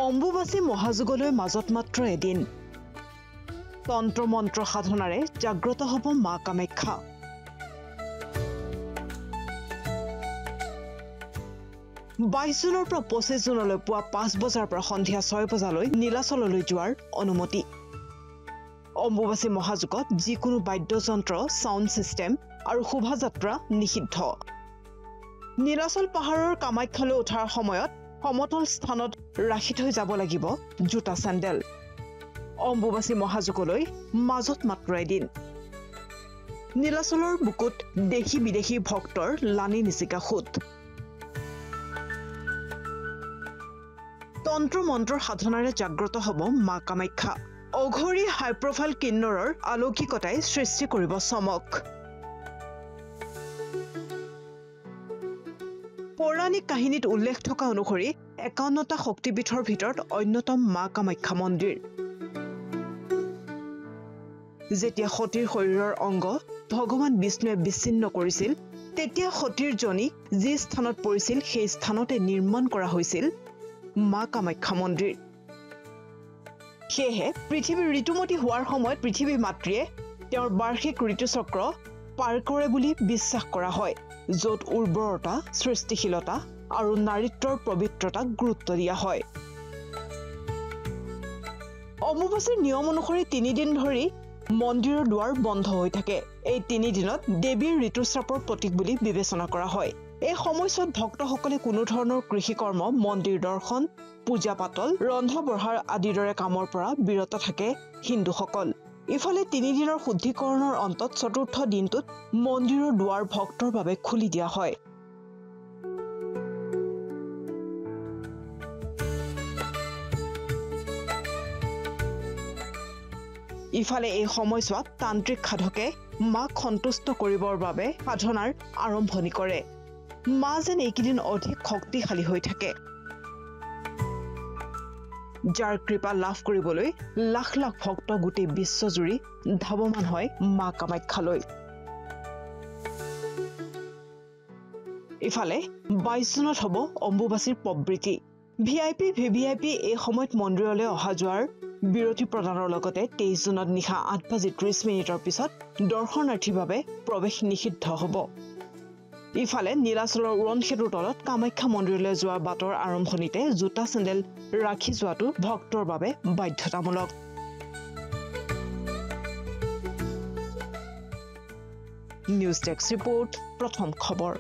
অম্বুবাচী মহাযুগলৈ মাজত মাত্ৰ এদিন তন্ত্ৰ মন্ত্ৰ সাধনাৰে জাগ্ৰত হ'ব মা কামাখ্যা। 22 জুনৰ পৰা 25 জুনলৈ পুৱা 5 বজাৰ পৰা সন্ধিয়া 6 বজালৈ নীলাচললৈ যোৱাৰ অনুমতি। অম্বুবাচী মহাযুগত যিকোনো বাদ্যযন্ত্ৰ, সাউণ্ড সিস্টেম আৰু শোভাযাত্ৰা নিষিদ্ধ। নীলাচল পাহাৰৰ কামাখ্যালৈ উঠাৰ সময়ত সমতল স্থানত ৰাখি থৈ যাব লাগিব জোতা চেণ্ডেল। অম্বুবাচী মহাযুগলৈ মাজত মাত্ৰ এদিন। নীলাচলৰ বুকুত দেশী বিদেশী ভক্তৰ লানি নিচিকা সোঁত। তন্ত্ৰ মন্ত্ৰৰ সাধনাৰে জাগ্ৰত হ'ব মা কামাখ্যা। অঘৰী হাই প্ৰফাইল কিন্নৰৰ আলৌকিকতাই সৃষ্টি কৰিব চমক। পৌৰাণিক কাহিনীত উল্লেখ থকা অনুসৰি 51টা শক্তিপীঠৰ ভিতৰত অন্যতম মা কামাখ্যা মন্দিৰ। যেতিয়া সতীৰ শৰীৰৰ অংগ ভগৱান বিষ্ণুৱে বিচ্ছিন্ন কৰিছিল, তেতিয়া সতীৰ জনী যি স্থানত পৰিছিল সেই স্থানতে নিৰ্মাণ কৰা হৈছিল মা কামাখ্যা মন্দিৰ। সেয়েহে পৃথিৱীৰ ঋতুমতী হোৱাৰ সময়ত পৃথিৱী মাতৃয়ে তেওঁৰ বাৰ্ষিক ঋতুচক্ৰ পাৰ কৰে বুলি বিশ্বাস কৰা হয়, য'ত উৰ্বৰতা, সৃষ্টিশীলতা আৰু নাৰীত্বৰ পবিত্ৰতাক গুৰুত্ব দিয়া হয়। অম্বুবাচীৰ নিয়ম অনুসৰি 3 দিন ধৰি মন্দিৰৰ দুৱাৰ বন্ধ হৈ থাকে। এই 3 দিনত দেৱীৰ ঋতুস্ৰাৱৰ প্ৰতীক বুলি বিবেচনা কৰা হয়। এই সময়ছোৱাত ভক্তসকলে কোনো ধৰণৰ কৃষিকৰ্ম, মন্দিৰ দৰ্শন, পূজা পাতল, ৰন্ধা বঢ়াৰ আদিৰ দৰে কামৰ পৰা বিৰত থাকে হিন্দুসকল। ইফালে 3 দিনৰ শুদ্ধিকৰণৰ অন্তত চতুৰ্থ দিনটোত মন্দিৰৰ দুৱাৰ ভক্তৰ বাবে খুলি দিয়া হয়। ইফালে এই সময়ছোৱাত তান্ত্ৰিক সাধকে মাক সন্তুষ্ট কৰিবৰ বাবে সাধনাৰ আৰম্ভণি কৰে। মা যেন এইকেইদিন অধিক শক্তিশালী হৈ থাকে, যাৰ কৃপা লাভ কৰিবলৈ লাখ লাখ ভক্ত গোটেই বিশ্বজুৰি ধাৱমান হয় মা কামাখ্যালৈ। ইফালে 22 জুনত হ'ব অম্বুবাচীৰ প্ৰবৃত্তি। VIP, VVIP এই সময়ত মন্দিৰলৈ অহা যোৱাৰ বিৰতি প্ৰদানৰ লগতে 23 জুনত নিশা 8:30 পিছত দৰ্শনাৰ্থীৰ বাবে প্ৰৱেশ নিষিদ্ধ হ'ব। ইফালে নীলাচলৰ উৰণ সেতুৰ তলত কামাখ্যা মন্দিৰলৈ যোৱা বাটৰ আৰম্ভণিতে জোতা চেণ্ডেল ৰাখি যোৱাটো ভক্তৰ বাবে বাধ্যতামূলক। নিউজ ডেস্ক ৰিপৰ্ট, প্ৰথম খবৰ।